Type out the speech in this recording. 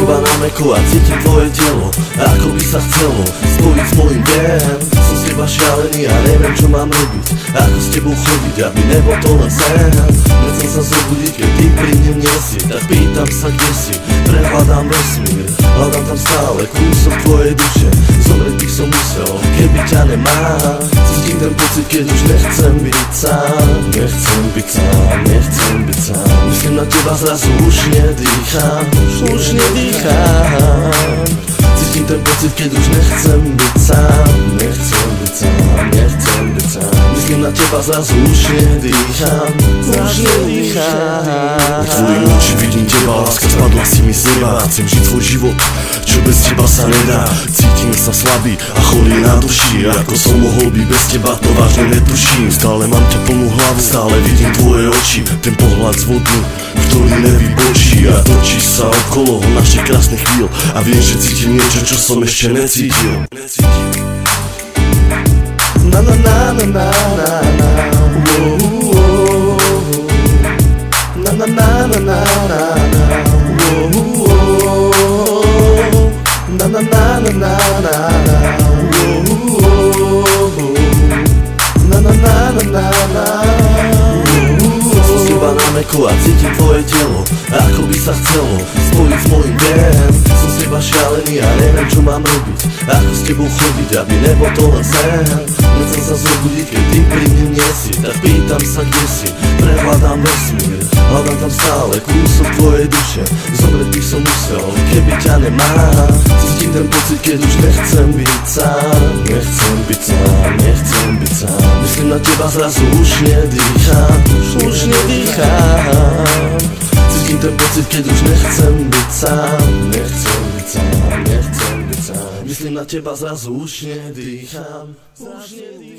iba na mäko a cítim tvoje telo, ako by sa chcelo spojiť s mojím dejem. Som z teba šialený a neviem čo mám robiť, ako s tebou chodiť, aby nebol to len sen. Nechcem sa zobudiť, keď ty pri mne nie si, tak pýtam sa kde si, prehľadám vesmír, hľadám tam stále kúsok tvojej duše. Zomrieť bych som musel, keby ťa nemám. Cítim ten pocit, keď už nechcem byť sám. Nechcem byť sám, nechcem byť sám. Myslím na teba, zrazu už nedýcham, už nedýcham. Cítim ten pocit, keď už nechcem byť sám. Nechcem byť sám, nechcem byť sám. Myslím na teba, zrazu už nedýcham, už nedýcham. V tvojich oči vidím teba, láska spadla si mi z neba. Chcem žiť svoj život, čo bez teba sa nedá. Cítim sa slabý a chorý na duši, ako som mohol byť bez teba, to vážne netuším. Stále mám ťa plnú hlavu, stále vidím tvoje oči, ten pohľad zvodný, ktorý nevybočí. A točíš sa okolo našich krásnych chvíľ a viem, že cítim niečo, čo som ešte necítil. Na na na na na na na, na na na na na na na, na na na na na na na, na na na na na na. Som z teba na mäko a cítim tvoje telo, ako by sa chcelo spojiť s mojím dejem. Som z teba šialený a neviem čo mám robiť, ako s tebou chodiť, aby nebol to len sen. Nechcem sa zobudiť, keď ty pri mne nie si, tak pýtam sa kde si, prehľadám vesmír, hľadám tam stále kúsok tvojej duše. Zomrieť bych som musel, keby ťa nemám. Cítim ten pocit, keď už nechcem byť sám. Nechcem byť sám, nechcem byť sám. Myslím na teba, zrazu už nedýcham, už nedýcham. Cítim ten pocit, keď už nechcem byť sám. Nechcem byť sám, nechcem byť sám. Myslím na teba, zrazu už nedýcham, už nedýcham.